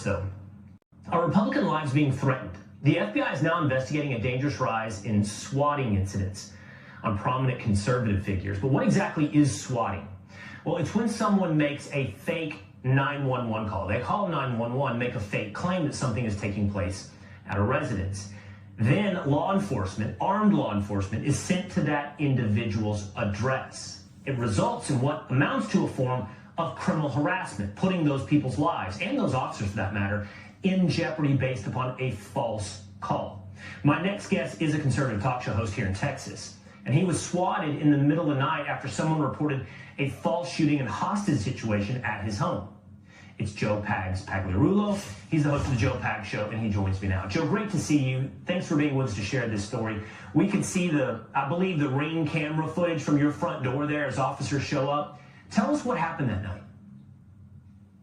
episode. Are Republican lives being threatened? The FBI is now investigating a dangerous rise in swatting incidents on prominent conservative figures. But what exactly is swatting? Well, it's when someone makes a fake 911 call. They call 911, make a fake claim that something is taking place at a residence. Then law enforcement, armed law enforcement, is sent to that individual's address. It results in what amounts to a form of criminal harassment, putting those people's lives, and those officers for that matter, in jeopardy based upon a false call. My next guest is a conservative talk show host here in Texas, and he was swatted in the middle of the night after someone reported a false shooting and hostage situation at his home. It's Joe Pagliarulo. He's the host of the Joe Pag Show, and he joins me now. Joe, great to see you. Thanks for being with us to share this story. We could see I believe the Ring camera footage from your front door there as officers show up. Tell us what happened that night.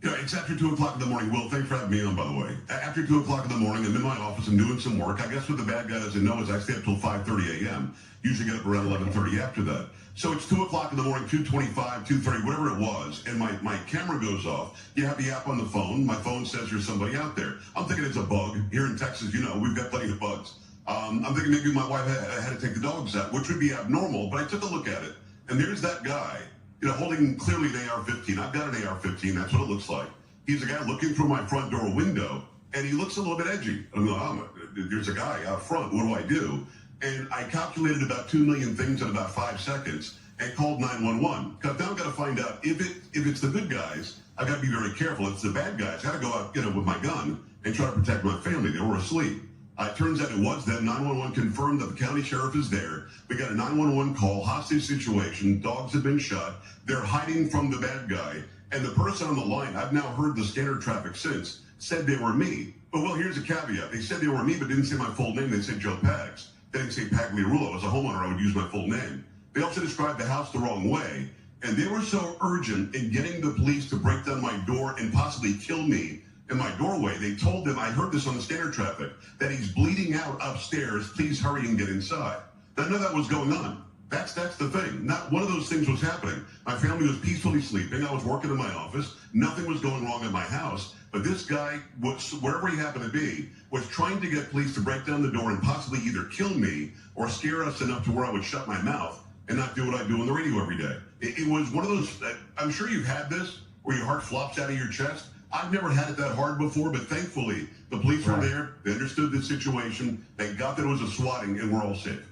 Yeah, it's after 2 o'clock in the morning. Will, thanks for having me on, by the way. After 2 o'clock in the morning, I'm in my office, I'm doing some work. I guess what the bad guy doesn't know is I stay up till 5:30 a.m. Usually get up around 11:30 after that. So it's 2 o'clock in the morning, 2:25, 2:30, whatever it was, and my camera goes off. You have the app on the phone. My phone says there's somebody out there. I'm thinking it's a bug. Here in Texas, you know, we've got plenty of bugs. I'm thinking maybe my wife had to take the dogs out, which would be abnormal, but I took a look at it, and there's that guy, you know, holding clearly an AR-15. I've got an AR-15. That's what it looks like. He's a guy looking through my front door window, and he looks a little bit edgy. I'm like, there's a guy out front. What do I do? And I calculated about 2 million things in about 5 seconds and called 911. Because now I've got to find out if it's the good guys. I've got to be very careful. If it's the bad guys, I got to go out, with my gun and try to protect my family. They were asleep. It turns out it was them. 911 confirmed that the county sheriff is there. We got a 911 call, hostage situation. Dogs have been shot. They're hiding from the bad guy. And the person on the line, I've now heard the scanner traffic since, said they were me. But, well, here's a caveat. They said they were me, but didn't say my full name. They said Joe Pags. They didn't say Pagliarulo. As a homeowner, I would use my full name. They also described the house the wrong way. And they were so urgent in getting the police to break down my door and possibly kill me in my doorway. They told them, I heard this on the scanner traffic, that he's bleeding out upstairs. Please hurry and get inside. Now, none of that was going on. That's the thing. Not one of those things was happening. My family was peacefully sleeping. I was working in my office. Nothing was going wrong at my house. But this guy, wherever he happened to be, was trying to get police to break down the door and possibly either kill me or scare us enough to where I would shut my mouth and not do what I do on the radio every day. It was one of those, I'm sure you've had this, where your heart flops out of your chest. I've never had it that hard before, but thankfully, the police were there. They understood the situation. They got that it was a swatting, and we're all safe.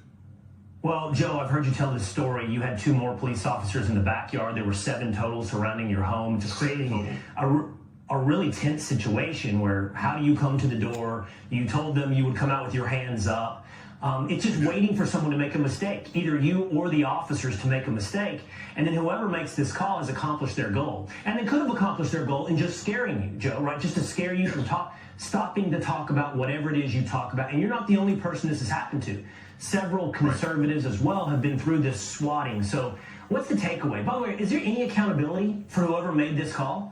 Well, Joe, I've heard you tell this story. You had 2 more police officers in the backyard. There were 7 total surrounding your home, just creating a really tense situation where how do you come to the door? You told them you would come out with your hands up. It's just waiting for someone to make a mistake, either you or the officers to make a mistake. And then whoever makes this call has accomplished their goal. And they could have accomplished their goal in just scaring you, Joe, right? Just to scare you from stopping to talk about whatever it is you talk about. And you're not the only person this has happened to. Several conservatives as well have been through this swatting. So what's the takeaway? By the way, is there any accountability for whoever made this call?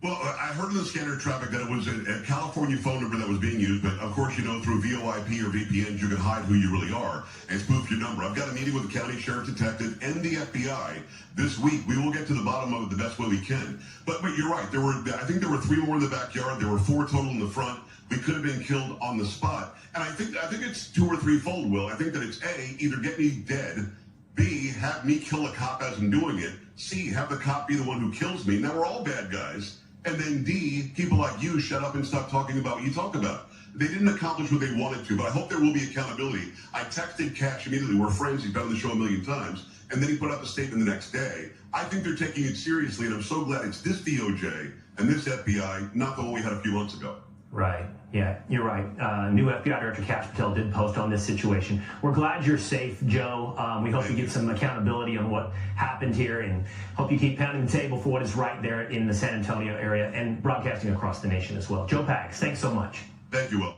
Well, I heard in the scanner traffic that it was a California phone number that was being used, but of course, through VoIP or VPNs, you can hide who you really are and spoof your number. I've got a meeting with the county sheriff detective and the FBI this week. We will get to the bottom of it the best way we can. But you're right. I think there were 3 more in the backyard. There were 4 total in the front. We could have been killed on the spot. And I think it's 2 or 3-fold, Will. I think that it's A, either get me dead, B, have me kill a cop as I'm doing it, C, have the cop be the one who kills me. Now, we're all bad guys. And then D, people like you shut up and stop talking about what you talk about. They didn't accomplish what they wanted to, but I hope there will be accountability. I texted Cash immediately. We're friends. He's been on the show a million times. And then he put up a statement the next day. I think they're taking it seriously, and I'm so glad it's this DOJ and this FBI, not the one we had a few months ago. Right. Yeah, you're right. New FBI Director Cash Patel did post on this situation. We're glad you're safe, Joe. We hope you get some accountability on what happened here, and hope you keep pounding the table for what is right there in the San Antonio area and broadcasting across the nation as well. Joe Pags, thanks so much. Thank you, Will.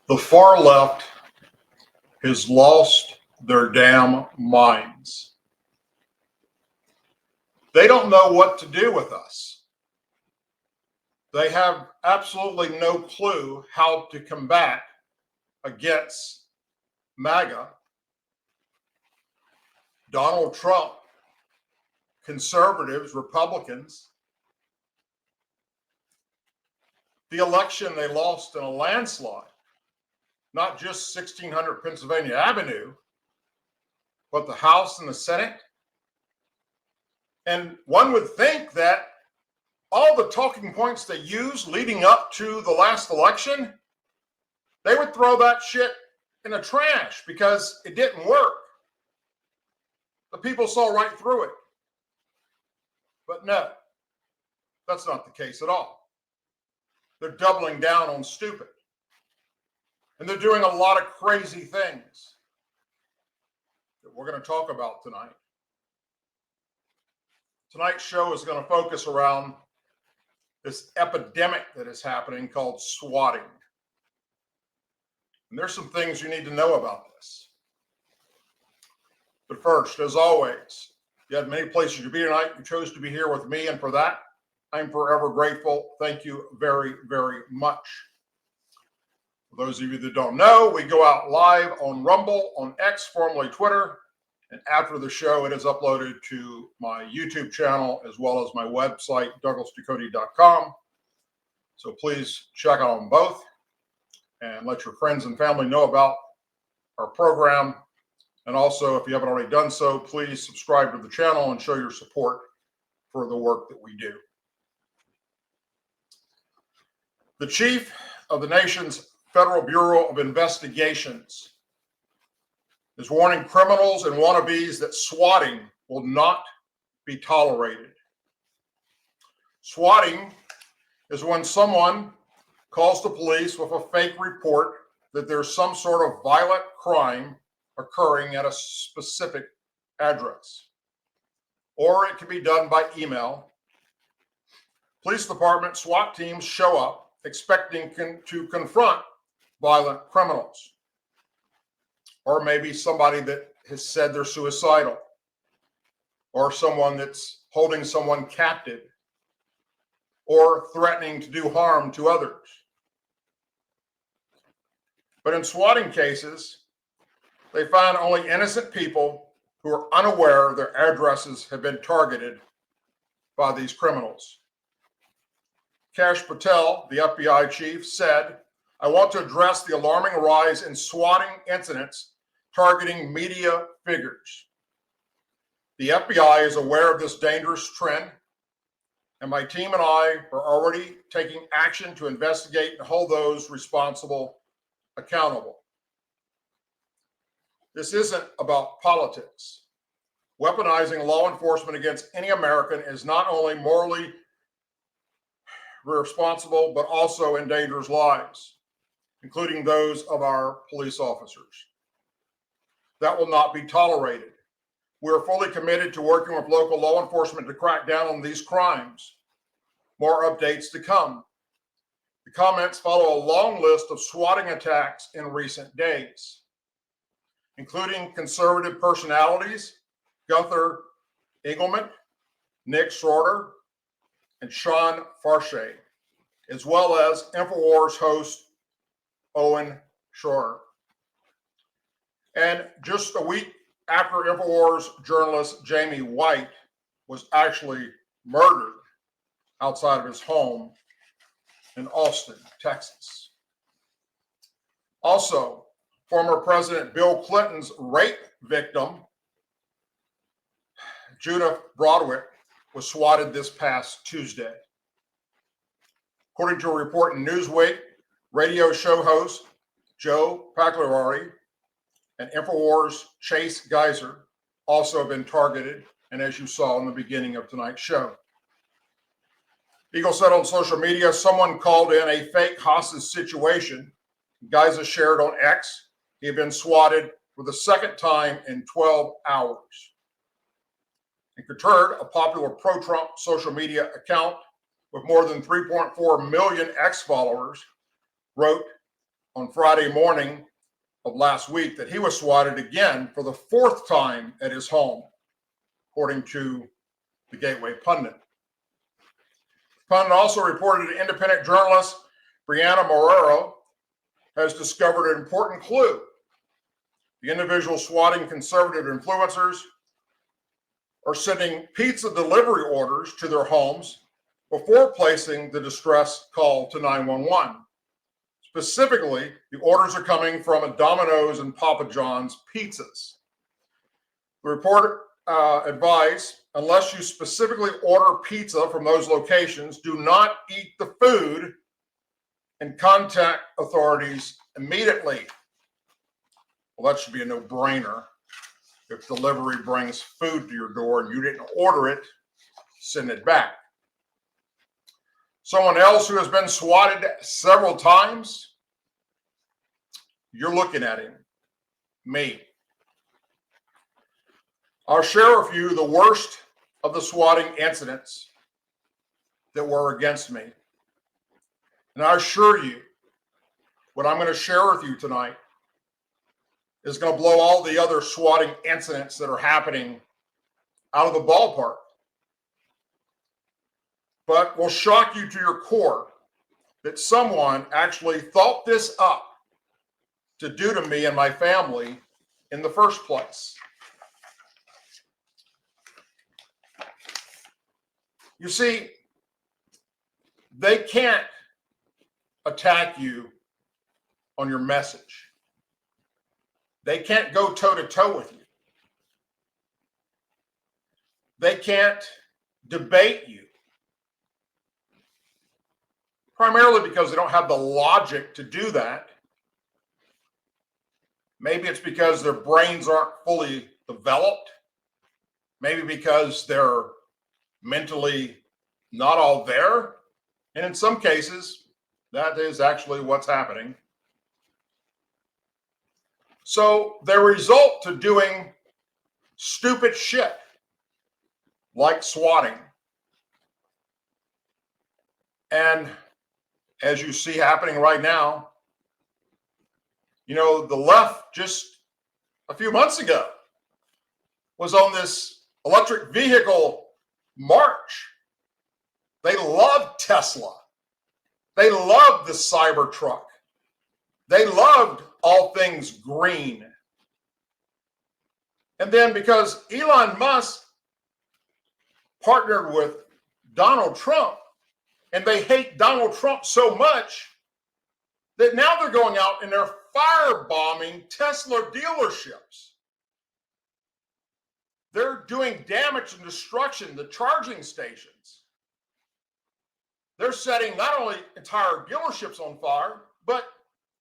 The far left has lost their damn minds. They don't know what to do with us. They have absolutely no clue how to combat against MAGA, Donald Trump, conservatives, Republicans. The election they lost in a landslide, not just 1600 Pennsylvania Avenue, but the House and the Senate. And one would think that all the talking points they used leading up to the last election, they would throw that shit in the trash because it didn't work. The people saw right through it. But no, that's not the case at all. They're doubling down on stupid. And they're doing a lot of crazy things that we're going to talk about tonight. Tonight's show is going to focus around this epidemic that is happening called swatting. And there's some things you need to know about this. But first, as always, you had many places to be tonight. You chose to be here with me, and for that, I'm forever grateful. Thank you very, very much. For those of you that don't know, we go out live on Rumble, on X, formerly Twitter, and after the show, it is uploaded to my YouTube channel as well as my website, douglasducote.com. So please check out them both and let your friends and family know about our program. And also, if you haven't already done so, please subscribe to the channel and show your support for the work that we do. The chief of the nation's Federal Bureau of Investigations is warning criminals and wannabes that swatting will not be tolerated. Swatting is when someone calls the police with a fake report that there's some sort of violent crime occurring at a specific address. Or it can be done by email. Police department SWAT teams show up expecting to confront violent criminals. Or maybe somebody that has said they're suicidal. Or someone that's holding someone captive. Or threatening to do harm to others. But in swatting cases, they find only innocent people who are unaware their addresses have been targeted by these criminals. Kash Patel, the FBI chief, said, "I want to address the alarming rise in swatting incidents targeting media figures. The FBI is aware of this dangerous trend, and my team and I are already taking action to investigate and hold those responsible accountable." This isn't about politics. Weaponizing law enforcement against any American is not only morally irresponsible, but also endangers lives, including those of our police officers. That will not be tolerated. We are fully committed to working with local law enforcement to crack down on these crimes. More updates to come. The comments follow a long list of swatting attacks in recent days, including conservative personalities Gunther Engelman, Nick Schroeder, and Sean Farshey, as well as InfoWars host Owen Shroyer. And just a week after InfoWars journalist Jamie White was actually murdered outside of his home in Austin, Texas. Also, former President Bill Clinton's rape victim, Judith Broadwick, was swatted this past Tuesday. According to a report in Newsweek, radio show host Joe Pagliari and InfoWars Chase Geiser also have been targeted, and as you saw in the beginning of tonight's show. Eagle said on social media, someone called in a fake hostage situation. Geiser shared on X, he had been swatted for the second time in 12 hours. And Couture, a popular pro-Trump social media account with more than 3.4 million X followers, wrote on Friday morning of last week that he was swatted again for the fourth time at his home, according to the Gateway Pundit. The Pundit also reported that independent journalist Brianna Morero has discovered an important clue. The individual swatting conservative influencers are sending pizza delivery orders to their homes before placing the distress call to 911. Specifically, the orders are coming from a Domino's and Papa John's pizzas. The report advised, unless you specifically order pizza from those locations, do not eat the food and contact authorities immediately. Well, that should be a no-brainer. If delivery brings food to your door and you didn't order it, send it back. Someone else who has been swatted several times, you're looking at him, me. I'll share with you the worst of the swatting incidents that were against me. And I assure you, what I'm going to share with you tonight is going to blow all the other swatting incidents that are happening out of the ballpark. But will shock you to your core that someone actually thought this up to do to me and my family in the first place. You see, they can't attack you on your message. They can't go toe-to-toe with you. They can't debate you. Primarily because they don't have the logic to do that. Maybe it's because their brains aren't fully developed. Maybe because they're mentally not all there. And in some cases, that is actually what's happening. So they result to doing stupid shit like swatting. And as you see happening right now, you know, the left just a few months ago was on this electric vehicle march. They loved Tesla. They loved the Cybertruck. They loved all things green. And then because Elon Musk partnered with Donald Trump, and they hate Donald Trump so much that now they're going out and they're firebombing Tesla dealerships. They're doing damage and destruction to charging stations. They're setting not only entire dealerships on fire, but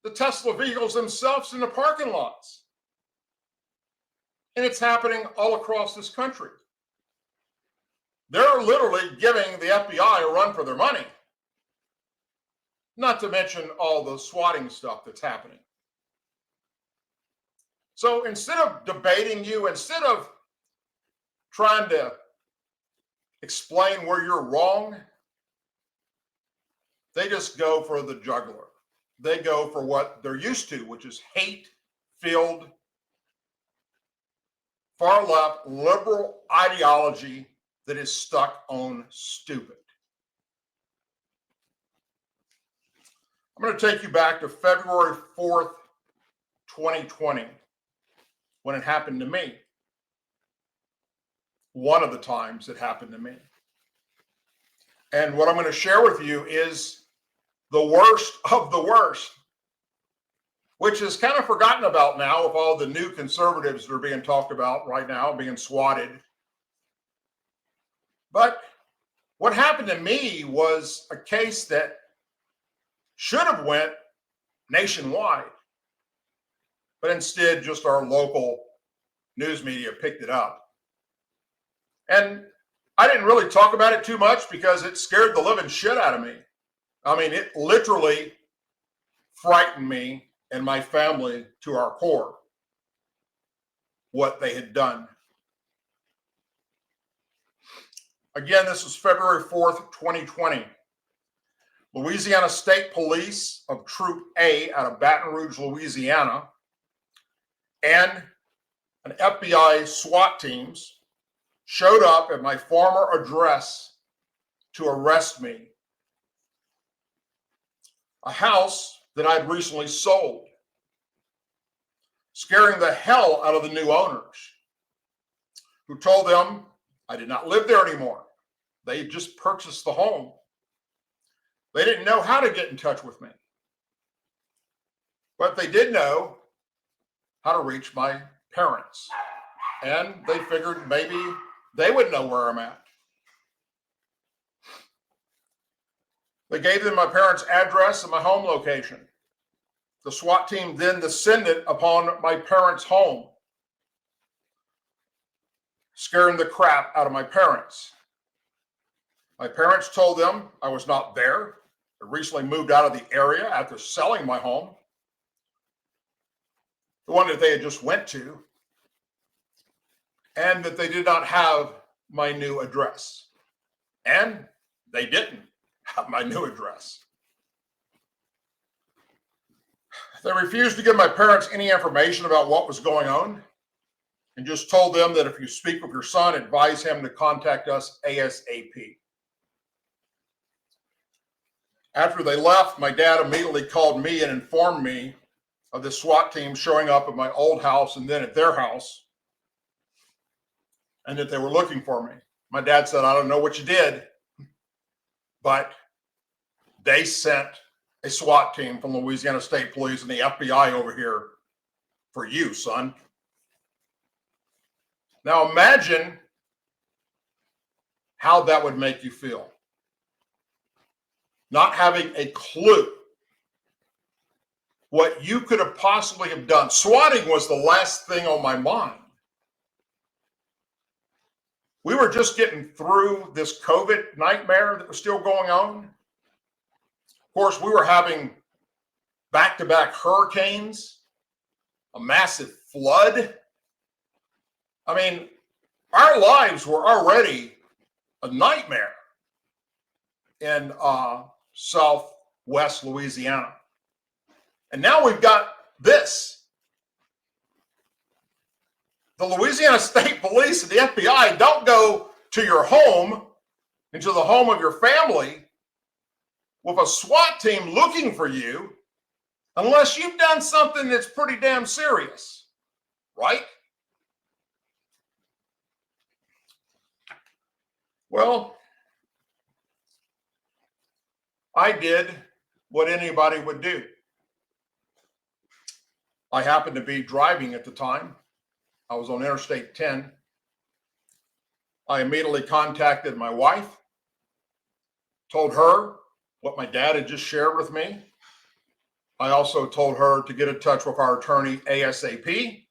the Tesla vehicles themselves in the parking lots. And it's happening all across this country. They're literally giving the FBI a run for their money. Not to mention all the swatting stuff that's happening. So instead of debating you, instead of trying to explain where you're wrong, they just go for the jugular. They go for what they're used to, which is hate-filled, far-left, liberal ideology that is stuck on stupid. I'm going to take you back to February 4th, 2020, when it happened to me. One of the times it happened to me. And what I'm going to share with you is the worst of the worst, which is kind of forgotten about now with all the new conservatives that are being talked about right now, being swatted. But what happened to me was a case that should have went nationwide, but instead just our local news media picked it up. And I didn't really talk about it too much because it scared the living shit out of me. I mean, it literally frightened me and my family to our core, what they had done. Again, this was February 4th, 2020. Louisiana State Police of Troop A out of Baton Rouge, Louisiana, and an FBI SWAT teams showed up at my former address to arrest me. A house that I'd recently sold, scaring the hell out of the new owners, who told them I did not live there anymore. They had just purchased the home. They didn't know how to get in touch with me. But they did know how to reach my parents. And they figured maybe they would know where I'm at. They gave them my parents' address and my home location. The SWAT team then descended upon my parents' home, scaring the crap out of my parents. My parents told them I was not there. I recently moved out of the area after selling my home, the one that they had just went to, and that they did not have my new address. And they didn't have my new address. They refused to give my parents any information about what was going on and just told them that if you speak with your son, advise him to contact us ASAP. After they left, my dad immediately called me and informed me of the SWAT team showing up at my old house and then at their house, and that they were looking for me. My dad said, I don't know what you did, but they sent a SWAT team from Louisiana State Police and the FBI over here for you, son. Now imagine how that would make you feel. Not having a clue what you could have possibly have done. Swatting was the last thing on my mind. We were just getting through this COVID nightmare that was still going on. Of course, we were having back-to-back hurricanes, a massive flood. I mean, our lives were already a nightmare in Southwest Louisiana. And now we've got this. The Louisiana State Police and the FBI don't go to your home, into the home of your family, with a SWAT team looking for you, unless you've done something that's pretty damn serious, right? Well, I did what anybody would do. I happened to be driving at the time. I was on Interstate 10. I immediately contacted my wife, told her what my dad had just shared with me. I also told her to get in touch with our attorney ASAP,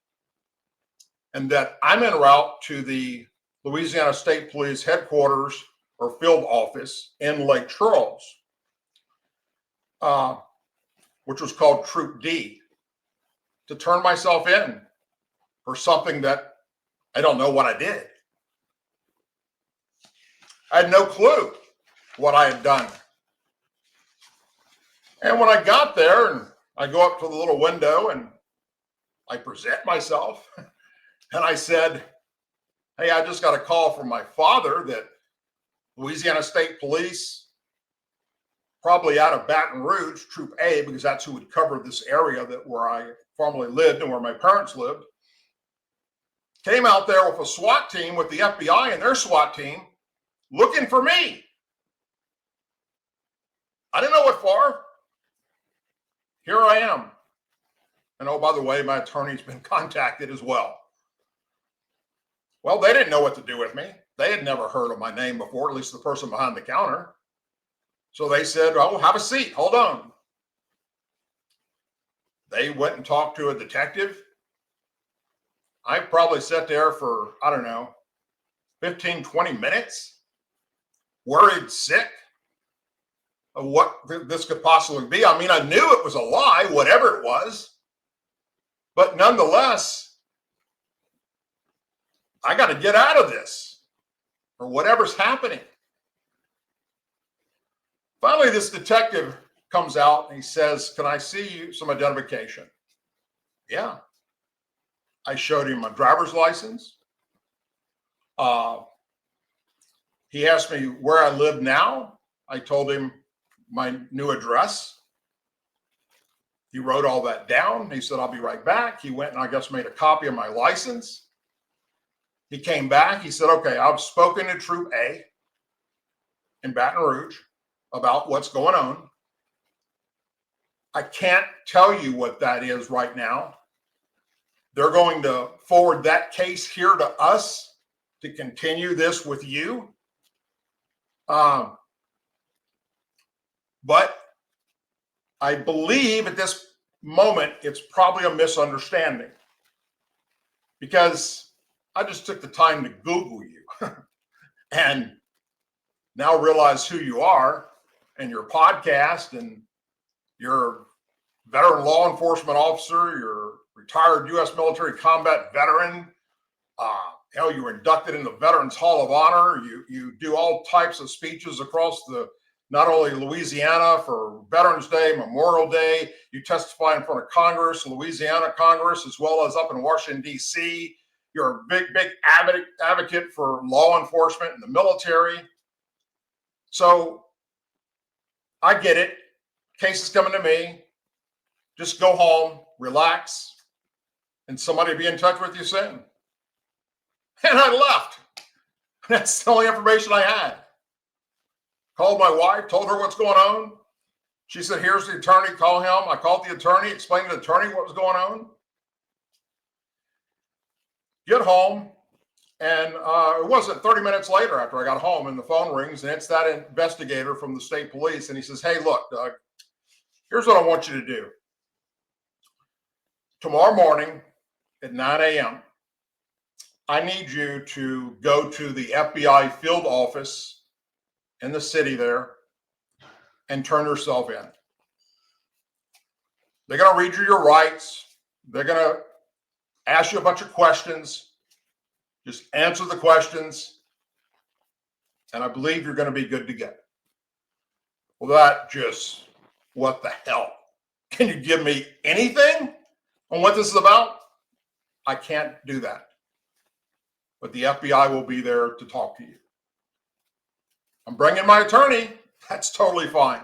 and that I'm en route to the Louisiana State Police headquarters or field office in Lake Charles, which was called Troop D, to turn myself in for something that I don't know what I did. I had no clue what I had done. And when I got there and I go up to the little window and I present myself and I said, hey, I just got a call from my father that Louisiana State Police, probably out of Baton Rouge, Troop A, because that's who would cover this area that where I formerly lived and where my parents lived, came out there with a SWAT team, with the FBI and their SWAT team, looking for me. I didn't know what for. Here I am. And oh, by the way, my attorney's been contacted as well. Well, they didn't know what to do with me. They had never heard of my name before, at least the person behind the counter. So they said, oh, have a seat. Hold on. They went and talked to a detective. I probably sat there for, I don't know, 15, 20 minutes, worried sick of what this could possibly be. I mean, I knew it was a lie, whatever it was. But nonetheless, I got to get out of this or whatever's happening. Finally, this detective comes out and he says, can I see you some identification? Yeah. I showed him my driver's license. He asked me where I live now. I told him my new address. He wrote all that down. He said, I'll be right back. He went and I guess made a copy of my license. He came back. He said, okay, I've spoken to Troop A in Baton Rouge about what's going on. I can't tell you what that is right now. They're going to forward that case here to us to continue this with you. But I believe at this moment, it's probably a misunderstanding because I just took the time to Google you and now realize who you are and your podcast, and you're veteran law enforcement officer, you're retired U.S. military combat veteran. Hell, you were inducted in the Veterans Hall of Honor. You do all types of speeches across not only Louisiana for Veterans Day, Memorial Day. You testify in front of Congress, Louisiana Congress, as well as up in Washington, D.C. You're a big advocate for law enforcement and the military. So I get it. Case is coming to me. Just go home, relax, and somebody will be in touch with you soon. And I left. That's the only information I had. Called my wife, told her what's going on. She said, here's the attorney, call him. I called the attorney, explained to the attorney what was going on. Get home, and it wasn't 30 minutes later after I got home, and the phone rings, and it's that investigator from the state police, and he says, hey, look, Doug, here's what I want you to do. Tomorrow morning at 9 a.m., I need you to go to the FBI field office in the city there and turn yourself in. They're going to read you your rights. They're going to ask you a bunch of questions. Just answer the questions, and I believe you're going to be good to go. Well, what the hell? Can you give me anything on what this is about? I can't do that. But the FBI will be there to talk to you. I'm bringing my attorney. That's totally fine.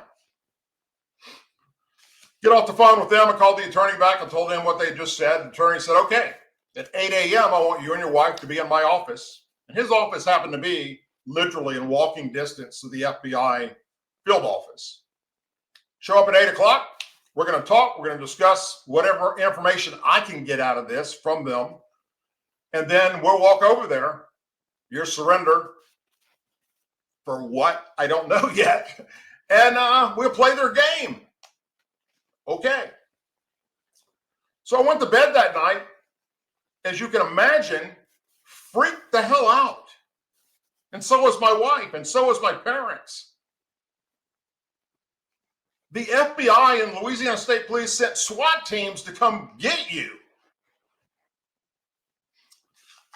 Get off the phone with them. I called the attorney back and told him what they just said. The attorney said, okay, at 8 a.m., I want you and your wife to be in my office. And his office happened to be literally in walking distance to the FBI field office. Show up at 8 o'clock. We're going to talk. We're going to discuss whatever information I can get out of this from them. And then we'll walk over there. Your surrender for what? I don't know yet. And we'll play their game. Okay. So I went to bed that night, as you can imagine, freaked the hell out. And so was my wife, and so was my parents. The FBI and Louisiana State Police sent SWAT teams to come get you.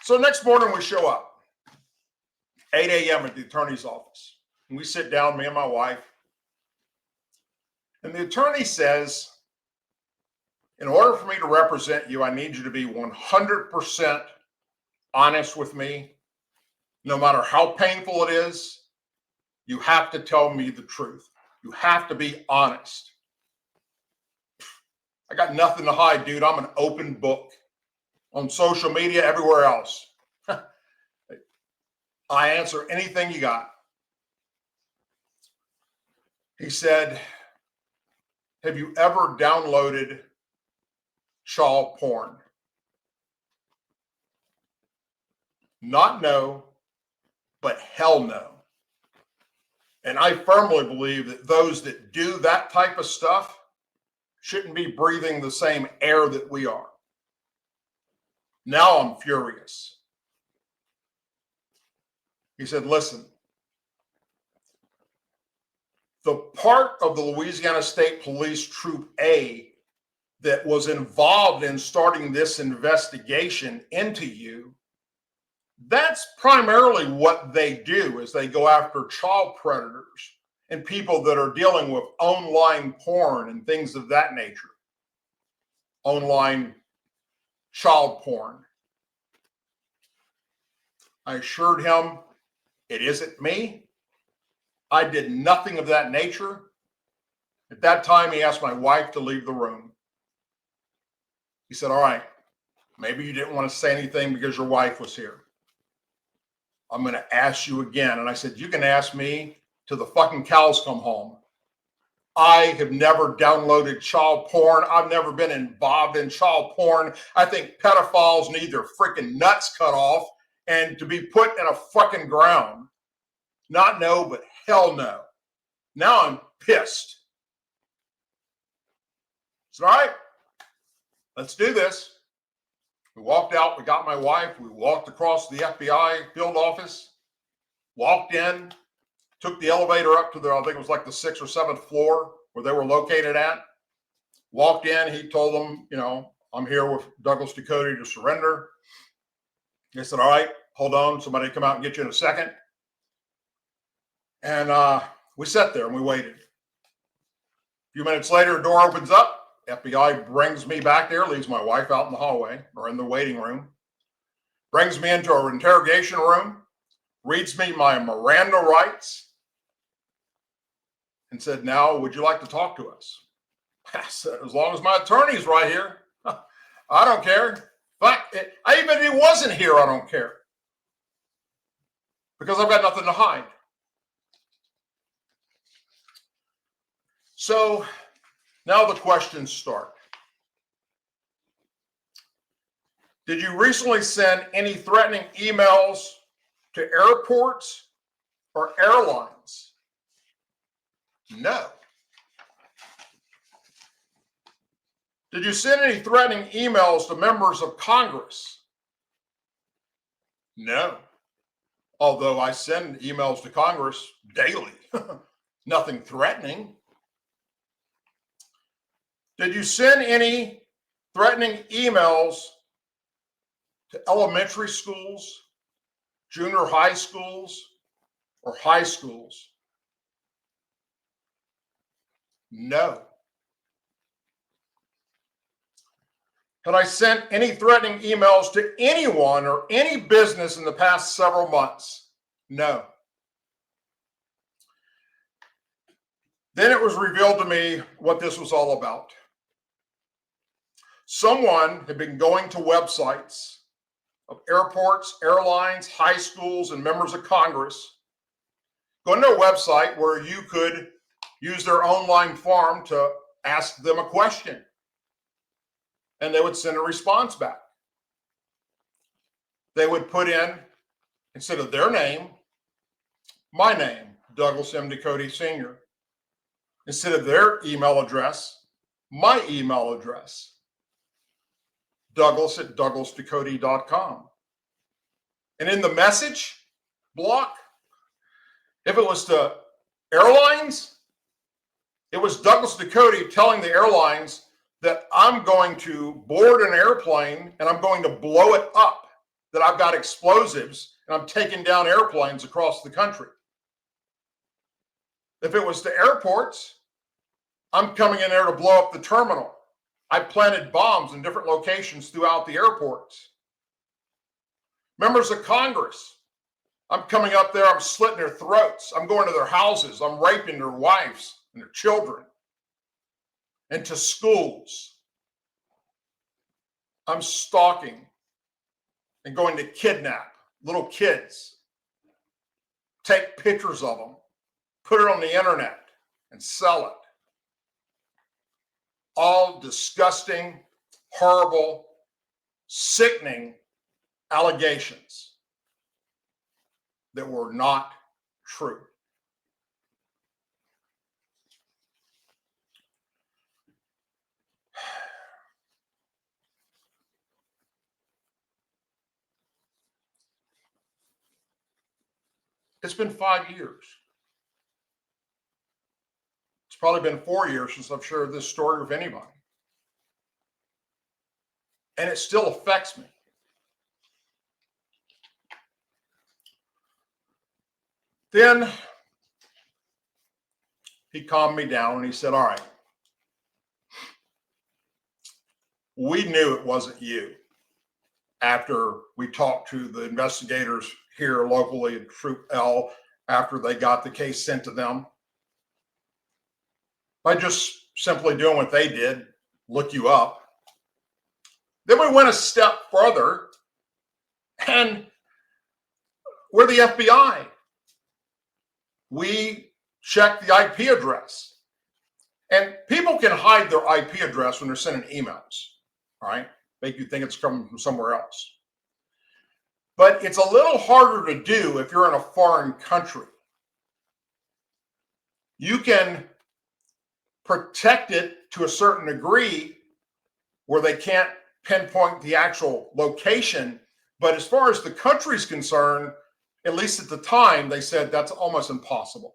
So next morning we show up, 8 a.m. at the attorney's office. And we sit down, me and my wife. And the attorney says, in order for me to represent you, I need you to be 100% honest with me. No matter how painful it is, you have to tell me the truth. You have to be honest. I got nothing to hide, dude. I'm an open book on social media, everywhere else. I answer anything you got. He said, have you ever downloaded child porn? Not no, but hell no. And I firmly believe that those that do that type of stuff shouldn't be breathing the same air that we are. Now I'm furious. He said, listen, the part of the Louisiana State Police Troop A that was involved in starting this investigation into you, that's primarily what they do, is they go after child predators and people that are dealing with online porn and things of that nature. Online child porn. I assured him, it isn't me. I did nothing of that nature. At that time, he asked my wife to leave the room. He said, all right, maybe you didn't want to say anything because your wife was here. I'm going to ask you again. And I said, you can ask me till the fucking cows come home. I have never downloaded child porn. I've never been involved in child porn. I think pedophiles need their freaking nuts cut off and to be put in a fucking ground. Not no, but hell no. Now I'm pissed. So, all right, let's do this. We walked out. We got my wife. We walked across the FBI field office, walked in, took the elevator up to I think it was like the 6th or 7th floor where they were located at. Walked in. He told them, you know, I'm here with Douglas Ducote to surrender. They said, all right, hold on. Somebody come out and get you in a second. And we sat there and we waited. A few minutes later, a door opens up. FBI brings me back there, leaves my wife out in the hallway or in the waiting room, brings me into our interrogation room, reads me my Miranda rights, and said, now, would you like to talk to us? I said, as long as my attorney's right here, I don't care. But even if he wasn't here, I don't care. Because I've got nothing to hide. So now the questions start. Did you recently send any threatening emails to airports or airlines? No. Did you send any threatening emails to members of Congress? No. Although I send emails to Congress daily. Nothing threatening. Did you send any threatening emails to elementary schools, junior high schools, or high schools? No. Had I sent any threatening emails to anyone or any business in the past several months? No. Then it was revealed to me what this was all about. Someone had been going to websites of airports, airlines, high schools, and members of Congress, going to a website where you could use their online form to ask them a question. And they would send a response back. They would put in, instead of their name, my name, Douglas M. Ducote Sr. Instead of their email address, my email address. Douglas@douglasducote.com. And in the message block, if it was to airlines, it was Douglas Ducote telling the airlines that I'm going to board an airplane and I'm going to blow it up, that I've got explosives and I'm taking down airplanes across the country. If it was to airports, I'm coming in there to blow up the terminal. I planted bombs in different locations throughout the airports. Members of Congress, I'm coming up there, I'm slitting their throats. I'm going to their houses. I'm raping their wives and their children. And to schools, I'm stalking and going to kidnap little kids, take pictures of them, put it on the internet, and sell it. All disgusting, horrible, sickening allegations that were not true. It's been 5 years. It's probably been 4 years since I've shared this story with anybody. And it still affects me. Then he calmed me down and he said, all right, we knew it wasn't you after we talked to the investigators here locally at Troop L after they got the case sent to them. By just simply doing what they did, look you up. Then we went a step further and we're the FBI. We check the IP address. And people can hide their IP address when they're sending emails, all right? Make you think it's coming from somewhere else. But it's a little harder to do if you're in a foreign country. You can protect it to a certain degree where they can't pinpoint the actual location. But as far as the country's concerned, at least at the time, they said that's almost impossible.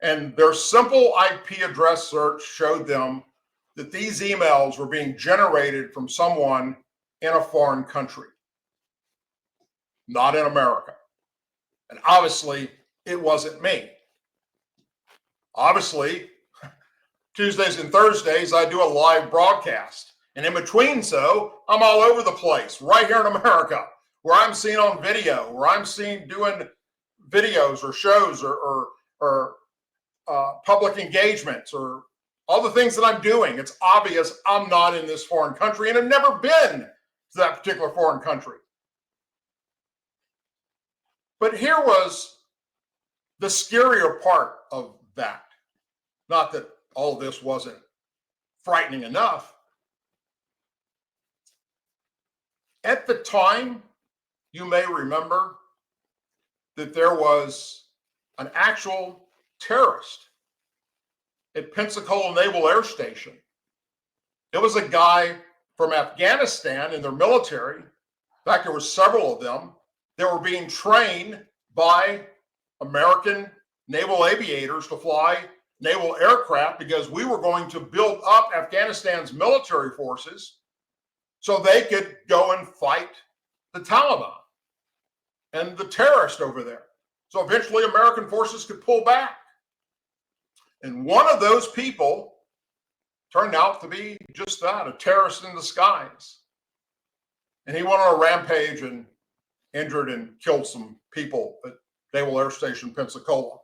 And their simple IP address search showed them that these emails were being generated from someone in a foreign country, not in America. And obviously, it wasn't me. Obviously, Tuesdays and Thursdays, I do a live broadcast. And in between, so I'm all over the place, right here in America, where I'm seen on video, where I'm seen doing videos or shows or public engagements or all the things that I'm doing. It's obvious I'm not in this foreign country and have never been to that particular foreign country. But here was the scarier part of that. Not that all this wasn't frightening enough. At the time, you may remember that there was an actual terrorist at Pensacola Naval Air Station. It was a guy from Afghanistan in their military. In fact, there were several of them that were being trained by American naval aviators to fly naval aircraft because we were going to build up Afghanistan's military forces so they could go and fight the Taliban and the terrorists over there. So eventually American forces could pull back. And one of those people turned out to be just that, a terrorist in disguise. And he went on a rampage and injured and killed some people at Naval Air Station, Pensacola.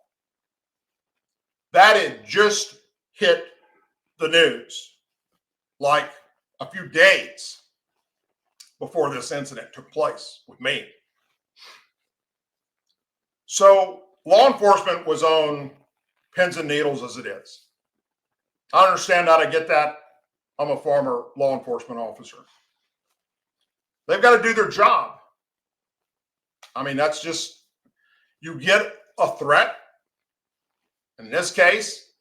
That had just hit the news like a few days before this incident took place with me. So law enforcement was on pins and needles as it is. I understand how to get that. I'm a former law enforcement officer. They've got to do their job. I mean, that's just, you get a threat. In this case,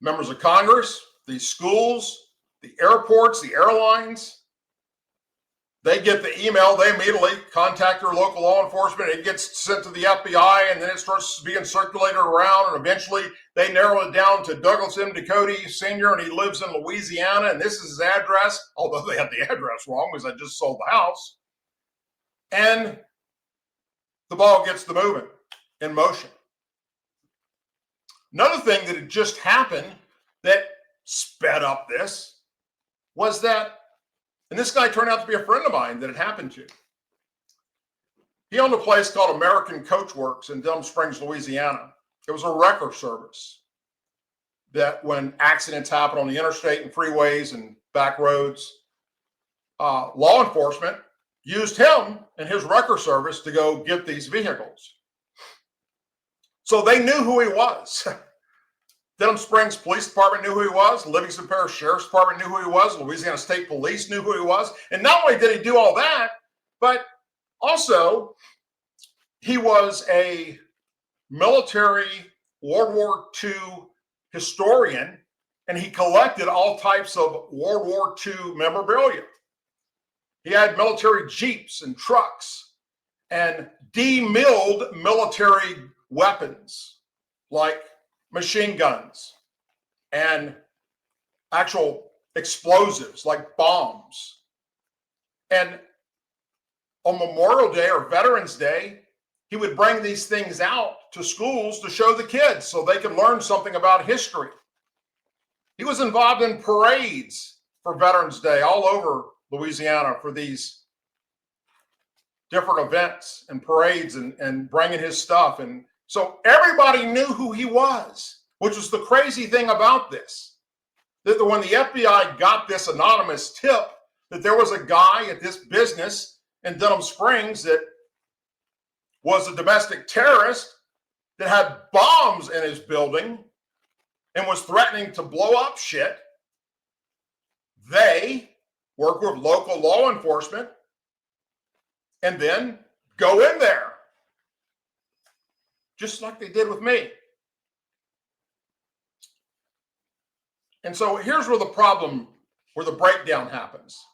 members of Congress, the schools, the airports, the airlines, they get the email, they immediately contact their local law enforcement, it gets sent to the FBI, and then it starts being circulated around, and eventually they narrow it down to Douglas Ducote Sr., and he lives in Louisiana, and this is his address, although they had the address wrong because I just sold the house. And the ball gets to moving in motion. Another thing that had just happened that sped up this was that, and this guy turned out to be a friend of mine that it happened to. He owned a place called American Coach Works in Denham Springs, Louisiana. It was a wrecker service that when accidents happen on the interstate and freeways and back roads, law enforcement used him and his wrecker service to go get these vehicles. So they knew who he was. Denham Springs Police Department knew who he was. Livingston Parish Sheriff's Department knew who he was. Louisiana State Police knew who he was. And not only did he do all that, but also he was a military World War II historian, and he collected all types of World War II memorabilia. He had military jeeps and trucks and demilled military weapons like machine guns and actual explosives like bombs. And on Memorial Day or Veterans Day, he would bring these things out to schools to show the kids so they could learn something about history. He was involved in parades for Veterans Day all over Louisiana for these different events and parades and bringing his stuff. And so everybody knew who he was, which was the crazy thing about this. That when the FBI got this anonymous tip that there was a guy at this business in Denham Springs that was a domestic terrorist that had bombs in his building and was threatening to blow up shit, they work with local law enforcement and then go in there, just like they did with me. And so here's where the breakdown happens.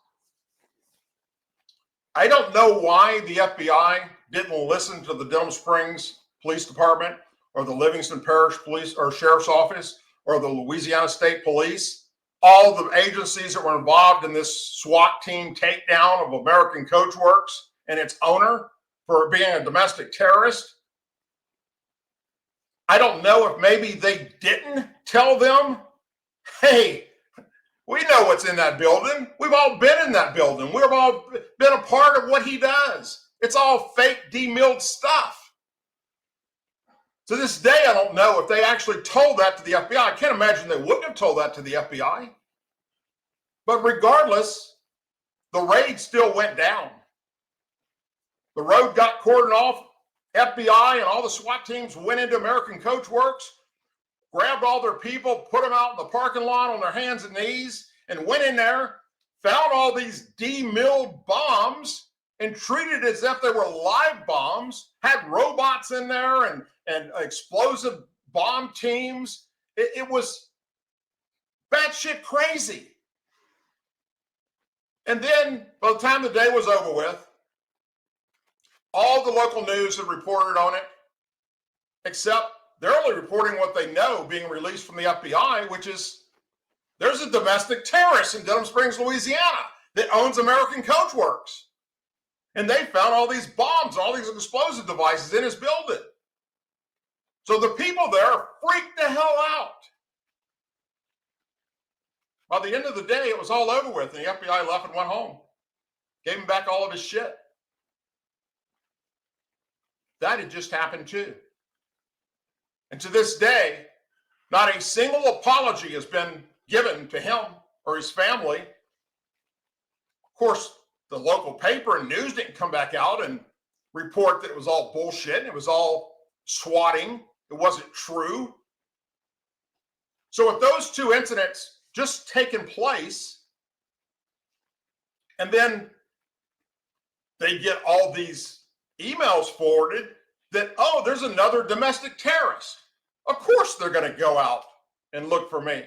I don't know why the FBI didn't listen to the Denham Springs Police Department or the Livingston Parish Police or Sheriff's Office or the Louisiana State Police, all the agencies that were involved in this SWAT team takedown of American Coachworks and its owner for being a domestic terrorist. I don't know if maybe they didn't tell them, hey, we know what's in that building. We've all been in that building. We've all been a part of what he does. It's all fake, demilled stuff. To this day, I don't know if they actually told that to the FBI. I can't imagine they wouldn't have told that to the FBI. But regardless, the raid still went down. The road got cordoned off. FBI and all the SWAT teams went into American Coachworks, grabbed all their people, put them out in the parking lot on their hands and knees, and went in there, found all these demilled bombs, and treated it as if they were live bombs, had robots in there and explosive bomb teams. It was batshit crazy. And then by the time the day was over with, all the local news had reported on it, except they're only reporting what they know being released from the FBI, which is there's a domestic terrorist in Denham Springs, Louisiana that owns American Coachworks. And they found all these bombs and all these explosive devices in his building. So the people there freaked the hell out. By the end of the day, it was all over with, and the FBI left and went home. Gave him back all of his shit. That had just happened too. And to this day, not a single apology has been given to him or his family. Of course, the local paper and news didn't come back out and report that it was all bullshit and it was all swatting. It wasn't true. So with those two incidents just taking place, and then they get all these emails forwarded that, oh, there's another domestic terrorist. Of course they're going to go out and look for me.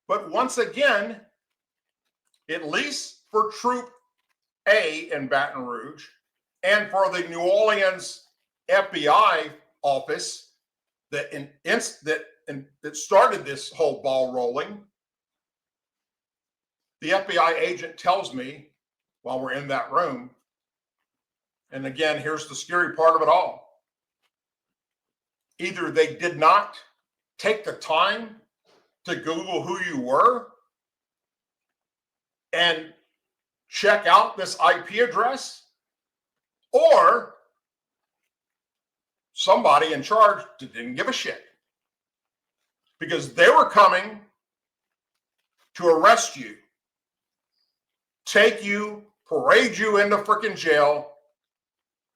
But once again, at least for Troop A in Baton Rouge and for the New Orleans FBI office that started this whole ball rolling, the FBI agent tells me while we're in that room, and again, here's the scary part of it all. Either they did not take the time to Google who you were and check out this IP address, or somebody in charge didn't give a shit because they were coming to arrest you, take you, parade you into freaking jail,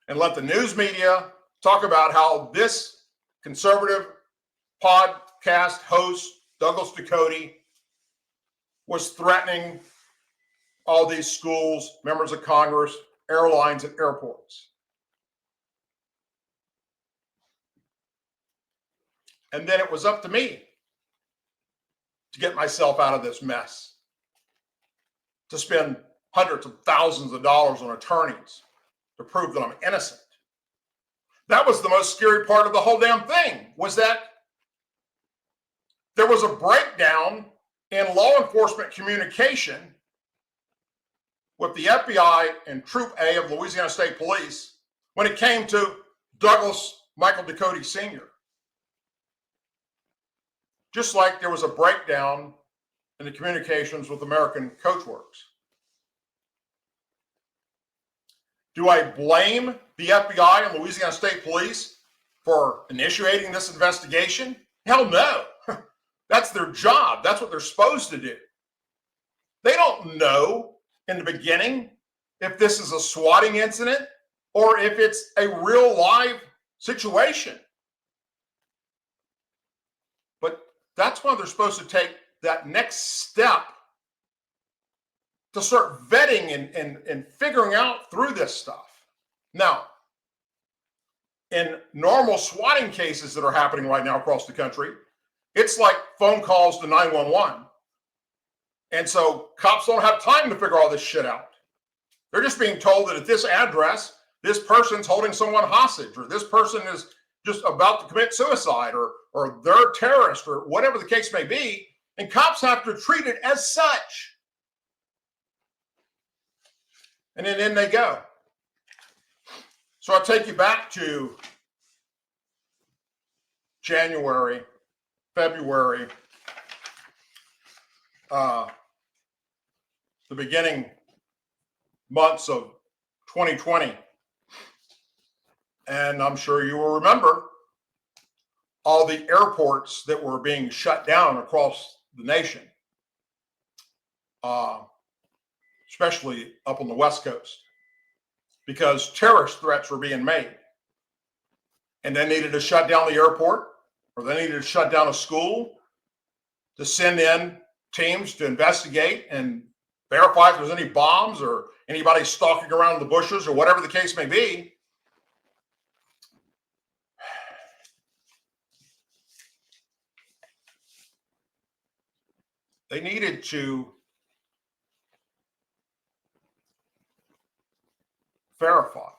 and let the news media talk about how this conservative podcast host, Douglas Ducote, was threatening all these schools, members of Congress, airlines, and airports. And then it was up to me to get myself out of this mess, to spend hundreds of thousands of dollars on attorneys to prove that I'm innocent. That was the most scary part of the whole damn thing, was that there was a breakdown in law enforcement communication with the FBI and Troop A of Louisiana State Police when it came to Douglas Michael Ducote Sr. Just like there was a breakdown in the communications with American Coachworks. Do I blame the FBI and Louisiana State Police for initiating this investigation? Hell no. That's their job. That's what they're supposed to do. They don't know in the beginning if this is a swatting incident or if it's a real live situation. But that's when they're supposed to take that next step to start vetting and figuring out through this stuff. Now, in normal swatting cases that are happening right now across the country, it's like phone calls to 911. And so cops don't have time to figure all this shit out. They're just being told that at this address, this person's holding someone hostage, or this person is just about to commit suicide, or they're a terrorist, or whatever the case may be. And cops have to treat it as such. And then in they go. So I'll take you back to January, February, the beginning months of 2020. And I'm sure you will remember all the airports that were being shut down across the nation, especially up on the West Coast, because terrorist threats were being made. And they needed to shut down the airport, or they needed to shut down a school to send in teams to investigate and verify if there's any bombs or anybody stalking around the bushes or whatever the case may be. They needed to verify.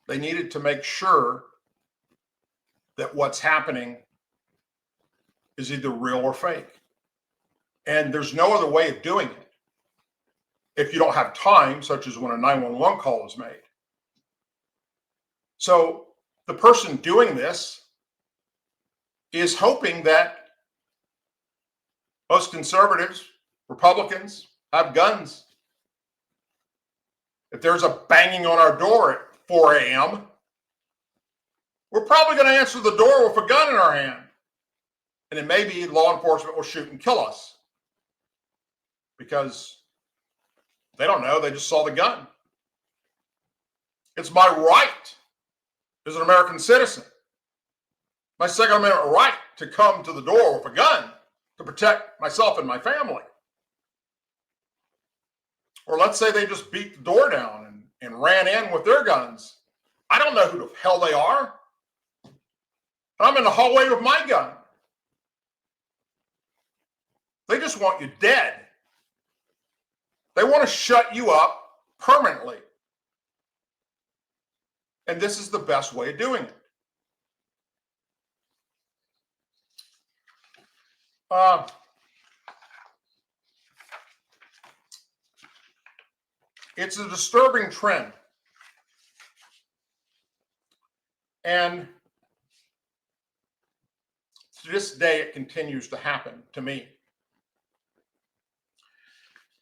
They needed to make sure that what's happening is either real or fake. And there's no other way of doing it if you don't have time, such as when a 911 call is made. So the person doing this is hoping that most conservatives, Republicans, have guns. If there's a banging on our door at 4 a.m., we're probably going to answer the door with a gun in our hand. And then maybe law enforcement will shoot and kill us because they don't know. They just saw the gun. It's my right as an American citizen, my Second Amendment right to come to the door with a gun to protect myself and my family. Or let's say they just beat the door down and ran in with their guns. I don't know who the hell they are. I'm in the hallway with my gun. They just want you dead. They want to shut you up permanently. And this is the best way of doing it. It's a disturbing trend. And to this day, it continues to happen to me.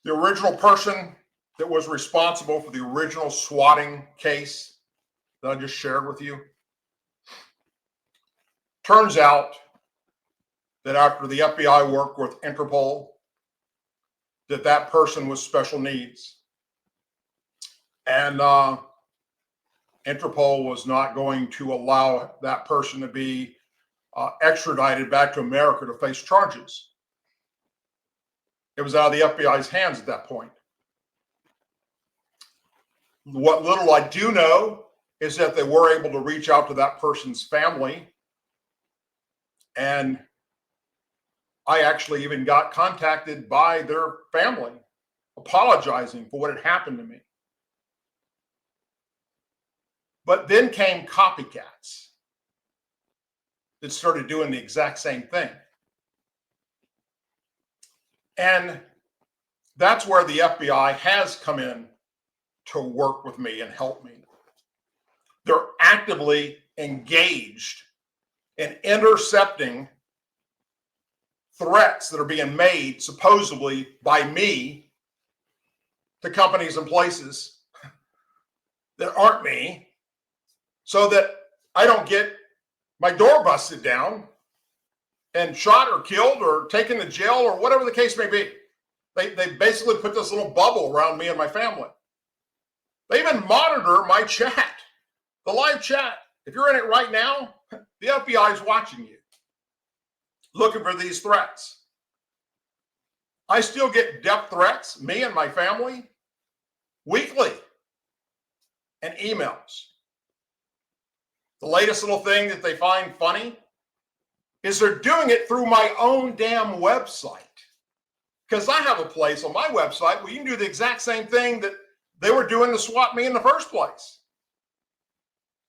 The original person that was responsible for the original swatting case that I just shared with you, turns out that after the FBI worked with Interpol, that person was special needs. And Interpol was not going to allow that person to be extradited back to America to face charges. It was out of the FBI's hands at that point. What little I do know is that they were able to reach out to that person's family. And I actually even got contacted by their family apologizing for what had happened to me. But then came copycats that started doing the exact same thing. And that's where the FBI has come in to work with me and help me. They're actively engaged in intercepting threats that are being made supposedly by me to companies and places that aren't me, so that I don't get my door busted down and shot or killed or taken to jail or whatever the case may be. They basically put this little bubble around me and my family. They even monitor my chat, the live chat. If you're in it right now, the FBI is watching you, looking for these threats. I still get death threats, me and my family, weekly, and emails. The latest little thing that they find funny is they're doing it through my own damn website. Because I have a place on my website where you can do the exact same thing that they were doing to swat me in the first place.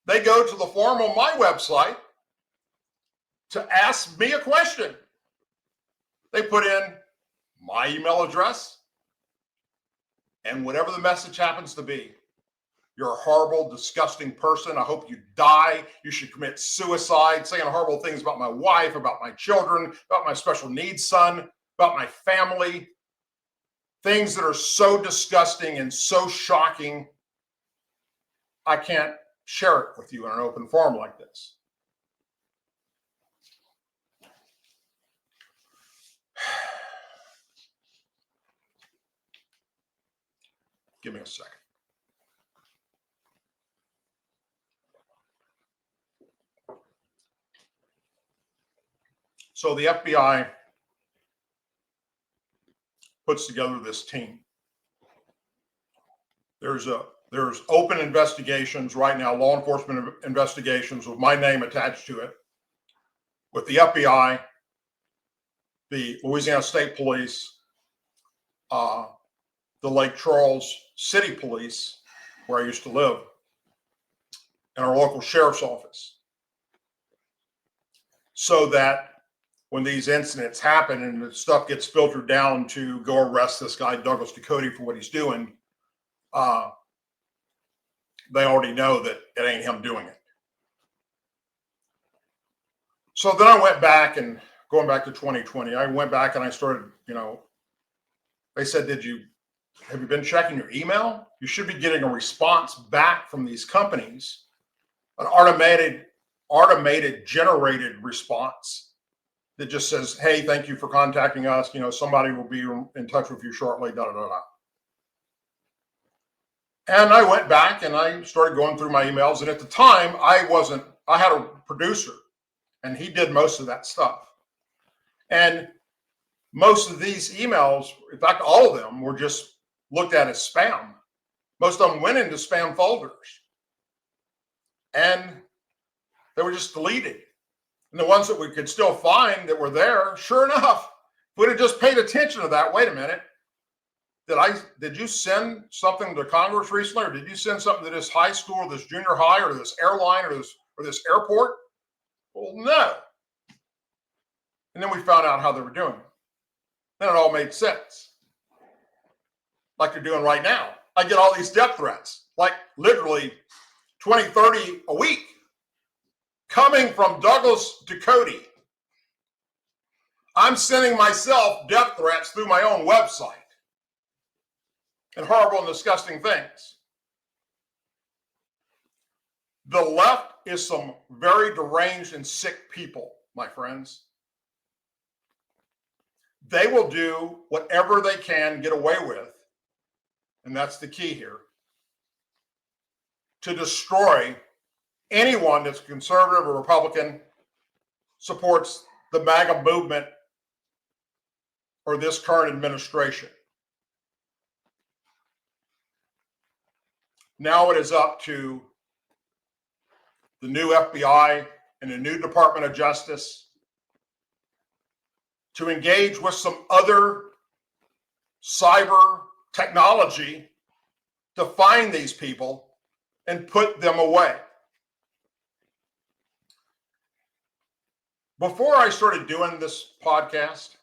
They go to the form on my website to ask me a question. They put in my email address and whatever the message happens to be. You're a horrible, disgusting person. I hope you die. You should commit suicide, saying horrible things about my wife, about my children, about my special needs son, about my family. Things that are so disgusting and so shocking, I can't share it with you in an open forum like this. Give me a second. So the FBI puts together this team. There's open investigations right now, law enforcement investigations with my name attached to it, with the FBI, the Louisiana State Police, the Lake Charles City Police, where I used to live, and our local sheriff's office. So that when these incidents happen and the stuff gets filtered down to go arrest this guy, Douglas Ducote, for what he's doing, they already know that it ain't him doing it. So then I went back, and going back to 2020, I went back and I started, they said, have you been checking your email? You should be getting a response back from these companies, an automated generated response that just says, hey, thank you for contacting us. Somebody will be in touch with you shortly, da, da, da, da. And I went back and I started going through my emails. And at the time, I had a producer, and he did most of that stuff. And most of these emails, in fact, all of them were just looked at as spam. Most of them went into spam folders. And they were just deleted. And the ones that we could still find that were there, sure enough, if we'd have just paid attention to that, wait a minute, did you send something to Congress recently, or did you send something to this high school, or this junior high, or this airline, or this airport? Well, no. And then we found out how they were doing it. Then it all made sense. Like they're doing right now. I get all these death threats, like literally 20, 30 a week, coming from Douglas Ducote. I'm sending myself death threats through my own website, and horrible and disgusting things. The left is some very deranged and sick people, my friends. They will do whatever they can get away with, and that's the key here, to destroy anyone that's conservative or Republican, supports the MAGA movement or this current administration. Now it is up to the new FBI and the new Department of Justice to engage with some other cyber technology to find these people and put them away. Before I started doing this podcast,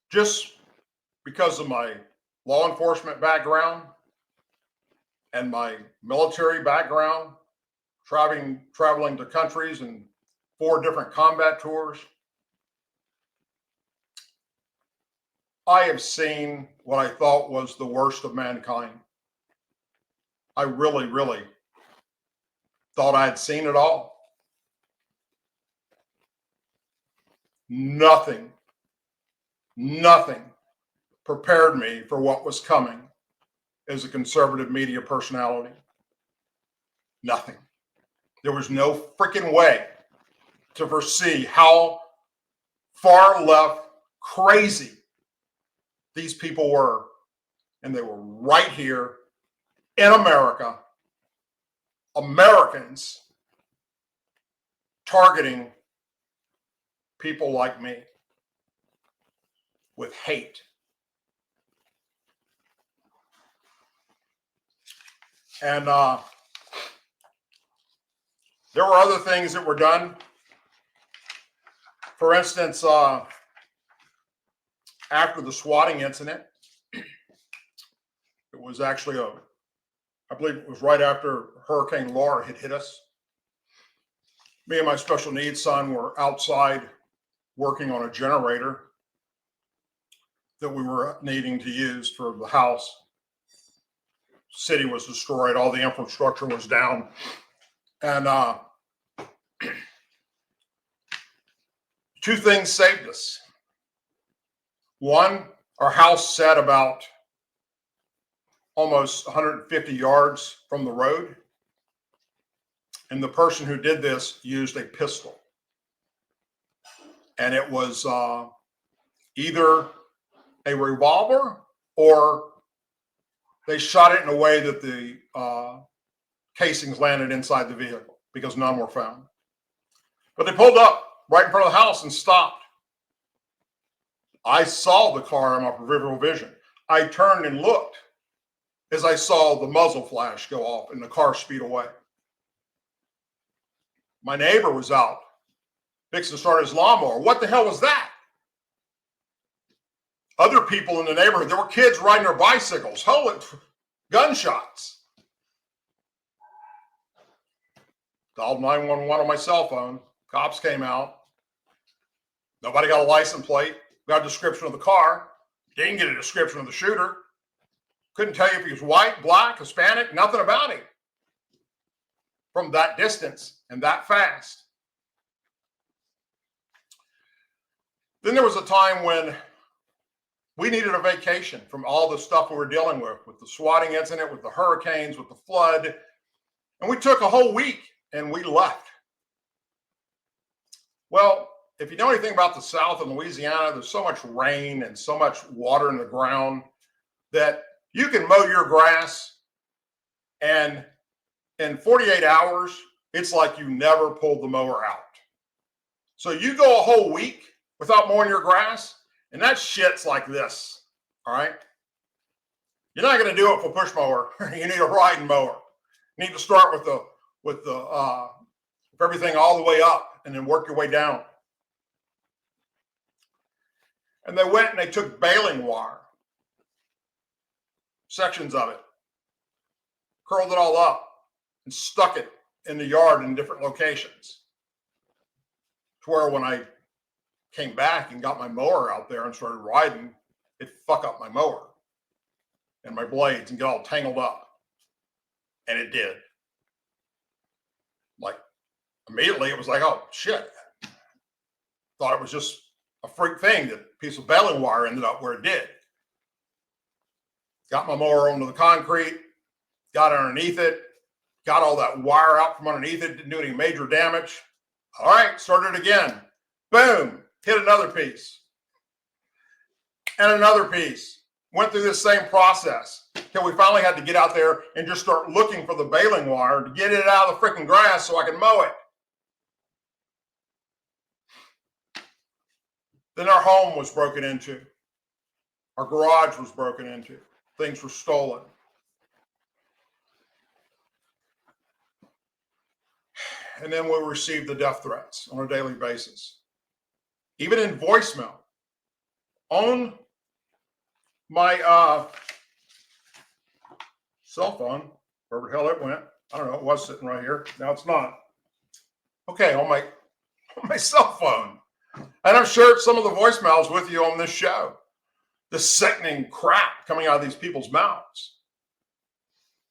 just because of my law enforcement background and my military background, traveling to countries and 4 different combat tours, I have seen what I thought was the worst of mankind. I really, really thought I had seen it all. Nothing prepared me for what was coming as a conservative media personality? Nothing. There was no freaking way to foresee how far left crazy these people were. And they were right here in America, Americans targeting people like me with hate. And there were other things that were done. For instance, after the swatting incident, it was actually I believe it was right after Hurricane Laura had hit us. Me and my special needs son were outside working on a generator that we were needing to use for the house. City was destroyed. All the infrastructure was down. And two things saved us. One, our house sat about almost 150 yards from the road. And the person who did this used a pistol. And it was either a revolver or they shot it in a way that the casings landed inside the vehicle because none were found. But they pulled up right in front of the house and stopped. I saw the car in my peripheral vision. I turned and looked as I saw the muzzle flash go off and the car speed away. My neighbor was out fixing to start his lawnmower. What the hell was that? Other people in the neighborhood, there were kids riding their bicycles. Holy gunshots. Dialed 911 on my cell phone. Cops came out. Nobody got a license plate. Got a description of the car. Didn't get a description of the shooter. Couldn't tell you if he was white, black, Hispanic, nothing about him. From that distance and that fast. Then there was a time when we needed a vacation from all the stuff we were dealing with the swatting incident, with the hurricanes, with the flood. And we took a whole week and we left. Well, if you know anything about the South and Louisiana, there's so much rain and so much water in the ground that you can mow your grass and in 48 hours, it's like you never pulled the mower out. So you go a whole week without mowing your grass, and that shit's like this, all right? You're not going to do it with a push mower. You need a riding mower. You need to start with everything all the way up and then work your way down. And they went and they took baling wire, sections of it, curled it all up, and stuck it in the yard in different locations. To where when I came back and got my mower out there and started riding, it'd fuck up my mower and my blades and get all tangled up. And it did. Like, immediately it was like, oh, shit. Thought it was just a freak thing that a piece of baling wire ended up where it did. Got my mower onto the concrete, got underneath it, got all that wire out from underneath it, didn't do any major damage. All right, started again. Boom, hit another piece. And another piece. Went through this same process until we finally had to get out there and just start looking for the baling wire to get it out of the freaking grass so I could mow it. Then our home was broken into. Our garage was broken into. Things were stolen. And then we received the death threats on a daily basis. Even in voicemail. On my cell phone, wherever the hell it went. I don't know, it was sitting right here. Now it's not. Okay, on my cell phone. And I've shared some of the voicemails with you on this show. The sickening crap coming out of these people's mouths.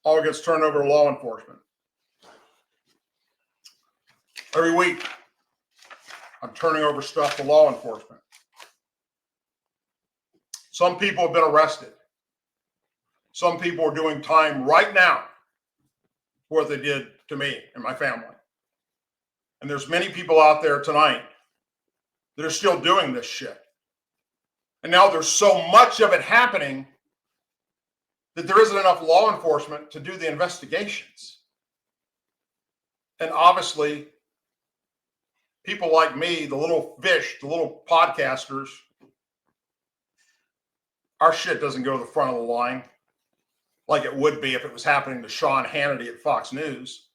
All gets turned over to law enforcement. Every week, I'm turning over stuff to law enforcement. Some people have been arrested. Some people are doing time right now for what they did to me and my family. And there's many people out there tonight that are still doing this shit. And now there's so much of it happening that there isn't enough law enforcement to do the investigations. And obviously, people like me, the little fish, the little podcasters, our shit doesn't go to the front of the line like it would be if it was happening to Sean Hannity at Fox News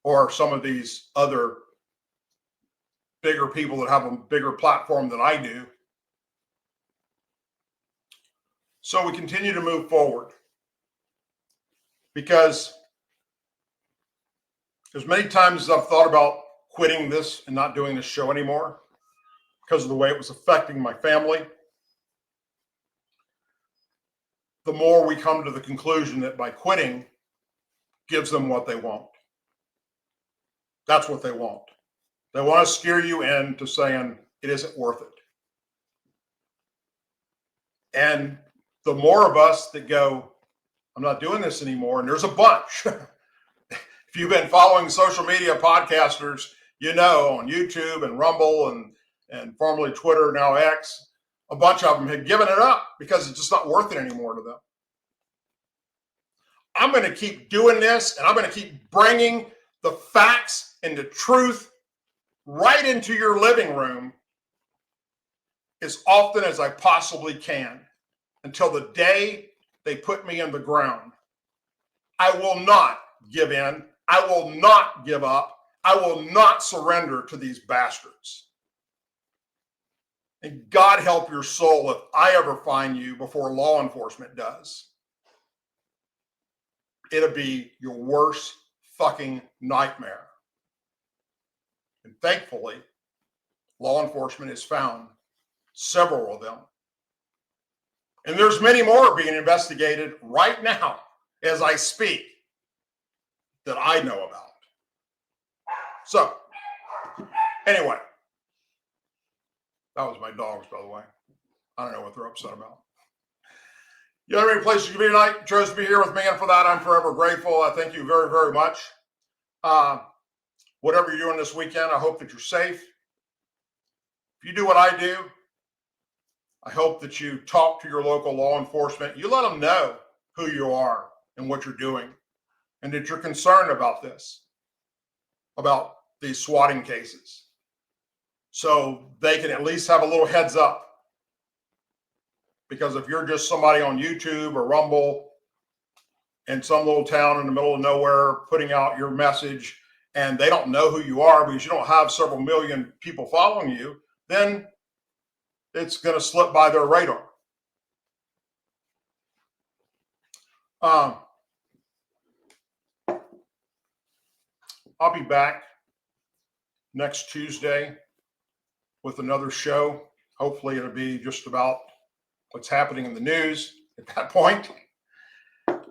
or some of these other bigger people that have a bigger platform than I do. So we continue to move forward because as many times as I've thought about quitting this and not doing this show anymore because of the way it was affecting my family, the more we come to the conclusion that by quitting gives them what they want. That's what they want. They want to scare you into saying it isn't worth it. And the more of us that go, I'm not doing this anymore, and there's a bunch. If you've been following social media podcasters, you know, on YouTube and Rumble and formerly Twitter, now X, a bunch of them had given it up because it's just not worth it anymore to them. I'm going to keep doing this, and I'm going to keep bringing the facts and the truth right into your living room as often as I possibly can until the day they put me in the ground. I will not give in. I will not give up. I will not surrender to these bastards. And God help your soul if I ever find you before law enforcement does. It'll be your worst fucking nightmare. And thankfully, law enforcement has found several of them. And there's many more being investigated right now as I speak that I know about. So, anyway, that was my dogs, by the way. I don't know what they're upset about. You have any places you can be tonight? You chose to be here with me, and for that, I'm forever grateful. I thank you very, very much. Whatever you're doing this weekend, I hope that you're safe. If you do what I do, I hope that you talk to your local law enforcement. You let them know who you are and what you're doing, and that you're concerned about this, about these swatting cases, so they can at least have a little heads up. Because if you're just somebody on YouTube or Rumble in some little town in the middle of nowhere putting out your message and they don't know who you are because you don't have several million people following you, then it's going to slip by their radar. I'll be back next Tuesday with another show. Hopefully it'll be just about what's happening in the news at that point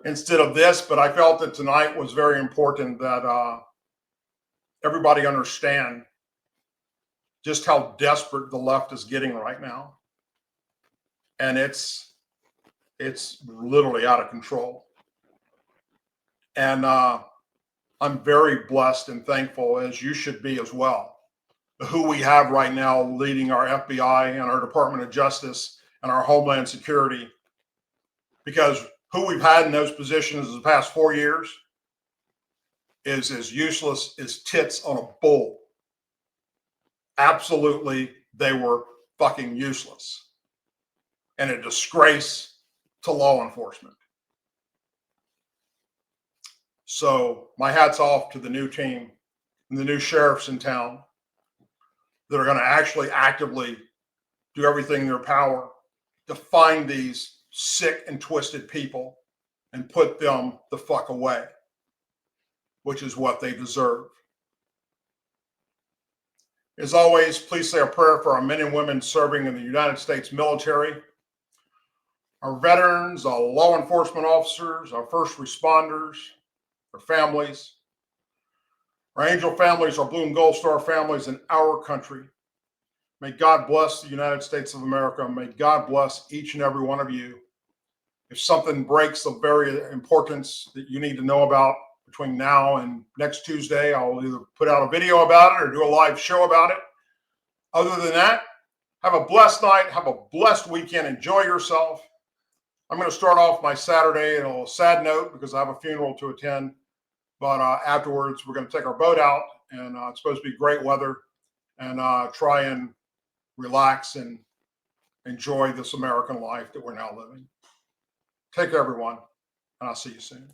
instead of this. But I felt that tonight was very important that everybody understand just how desperate the left is getting right now. And it's literally out of control. And I'm very blessed and thankful, as you should be as well, who we have right now leading our FBI and our Department of Justice and our Homeland Security, because who we've had in those positions the past 4 years is as useless as tits on a bull. Absolutely, they were fucking useless and a disgrace to law enforcement. So my hat's off to the new team and the new sheriffs in town that are going to actually actively do everything in their power to find these sick and twisted people and put them the fuck away, which is what they deserve. As always, please say a prayer for our men and women serving in the United States military, our veterans, our law enforcement officers, our first responders, our families, our angel families, our Blue and Gold Star families in our country. May God bless the United States of America. May God bless each and every one of you. If something breaks of very importance that you need to know about between now and next Tuesday, I'll either put out a video about it or do a live show about it. Other than that, have a blessed night. Have a blessed weekend. Enjoy yourself. I'm going to start off my Saturday on a sad note because I have a funeral to attend. But afterwards, we're going to take our boat out, and it's supposed to be great weather, and try and relax and enjoy this American life that we're now living. Take care, everyone, and I'll see you soon.